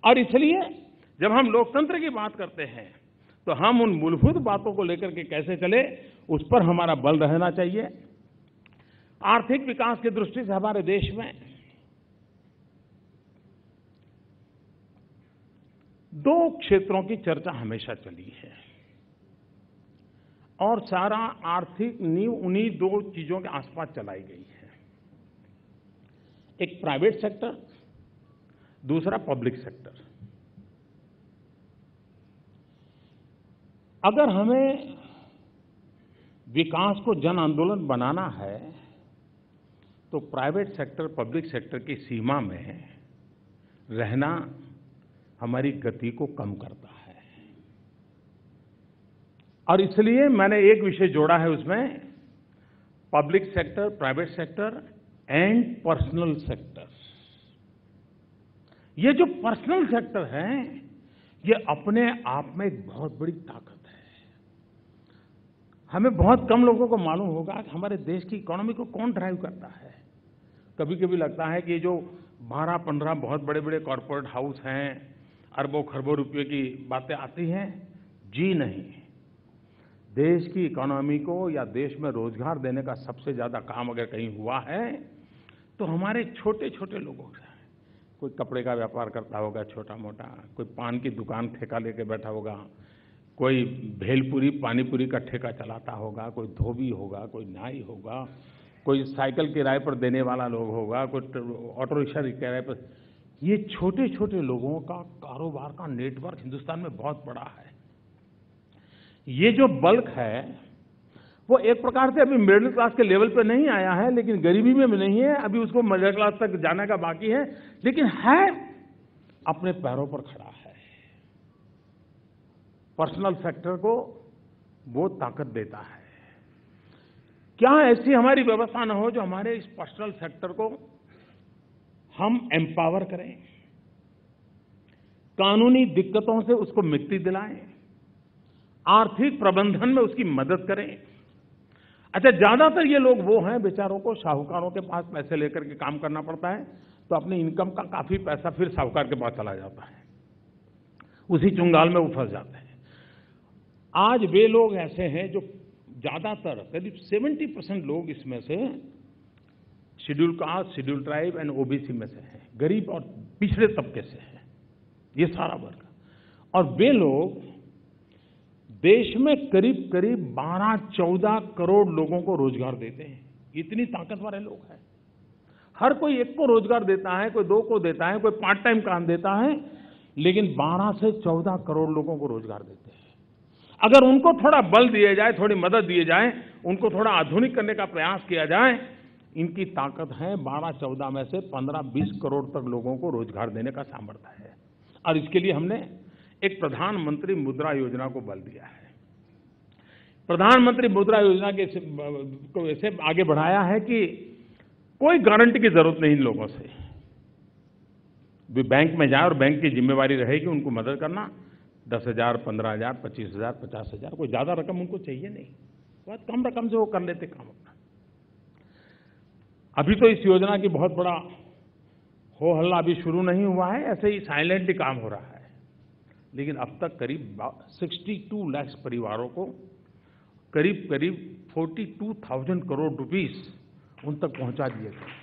और इसलिए जब हम लोकतंत्र की बात करते हैं तो हम उन मूलभूत बातों को लेकर के कैसे चले, उस पर हमारा बल रहना चाहिए। आर्थिक विकास की दृष्टि से हमारे देश में दो क्षेत्रों की चर्चा हमेशा चली है और सारा आर्थिक नींव उन्हीं दो चीजों के आसपास चलाई गई है। एक प्राइवेट सेक्टर, दूसरा पब्लिक सेक्टर। अगर हमें विकास को जन आंदोलन बनाना है तो प्राइवेट सेक्टर, पब्लिक सेक्टर की सीमा में रहना हमारी गति को कम करता है। और इसलिए मैंने एक विषय जोड़ा है उसमें, public sector, private sector and personal sector. ये जो पर्सनल सेक्टर है, ये अपने आप में एक बहुत बड़ी ताकत है। हमें बहुत कम लोगों को मालूम होगा कि हमारे देश की इकोनॉमी को कौन ड्राइव करता है। कभी कभी लगता है कि जो 12-15 बहुत बड़े बड़े कॉरपोरेट हाउस हैं, अरबों खरबों रुपए की बातें आती हैं। जी नहीं, देश की इकोनॉमी को या देश में रोजगार देने का सबसे ज्यादा काम अगर कहीं हुआ है तो हमारे छोटे छोटे लोगों से। कोई कपड़े का व्यापार करता होगा छोटा मोटा, कोई पान की दुकान ठेका लेके बैठा होगा, कोई भेलपुरी पानीपुरी का ठेका चलाता होगा, कोई धोबी होगा, कोई नाई होगा, कोई साइकिल किराए पर देने वाला लोग होगा, कोई ऑटो रिक्शा किराए पर। ये छोटे छोटे लोगों का कारोबार का नेटवर्क हिंदुस्तान में बहुत बड़ा है। ये जो बल्क है वो एक प्रकार से अभी मिडिल क्लास के लेवल पे नहीं आया है, लेकिन गरीबी में भी नहीं है, अभी उसको मिडिल क्लास तक जाने का बाकी है, लेकिन है अपने पैरों पर खड़ा है। पर्सनल सेक्टर को वो ताकत देता है। क्या ऐसी हमारी व्यवस्था न हो जो हमारे इस पर्सनल सेक्टर को हम एम्पावर करें, कानूनी दिक्कतों से उसको मुक्ति दिलाएं, आर्थिक प्रबंधन में उसकी मदद करें। अच्छा, ज्यादातर ये लोग वो हैं बेचारों को साहूकारों के पास पैसे लेकर के काम करना पड़ता है, तो अपनी इनकम का काफी पैसा फिर साहूकार के पास चला जाता है, उसी चुंगाल में वो फंस जाते हैं। आज वे लोग ऐसे हैं जो ज्यादातर करीब 70% लोग इसमें से schedule caste, schedule tribe and OBC में से हैं, गरीब और पिछड़े तबके से हैं, ये सारा वर्ग। और वे लोग देश में करीब करीब 12-14 करोड़ लोगों को रोजगार देते हैं। इतनी ताकत वाले लोग हैं। हर कोई एक को रोजगार देता है, कोई दो को देता है, कोई पार्ट टाइम काम देता है, लेकिन 12 से 14 करोड़ लोगों को रोजगार देते हैं। अगर उनको थोड़ा बल दिया जाए, थोड़ी मदद दी जाए, उनको थोड़ा आधुनिक करने का प्रयास किया जाए, इनकी ताकत है 12-14 में से 15-20 करोड़ तक लोगों को रोजगार देने का सामर्थ्य है। और इसके लिए हमने एक प्रधानमंत्री मुद्रा योजना को बल दिया है। प्रधानमंत्री मुद्रा योजना को ऐसे आगे बढ़ाया है कि कोई गारंटी की जरूरत नहीं इन लोगों से। वे बैंक में जाए और बैंक की जिम्मेवारी रहेगी उनको मदद करना। 10,000, 15,000, 25,000, 50,000, कोई ज्यादा रकम उनको चाहिए नहीं, बहुत कम रकम से वो कर लेते काम अपना। अभी तो इस योजना की बहुत बड़ा हो हल्ला अभी शुरू नहीं हुआ है, ऐसे ही साइलेंटली काम हो रहा है, लेकिन अब तक करीब 62 लाख परिवारों को करीब 42,000 करोड़ रुपीस उन तक पहुंचा दिए गए।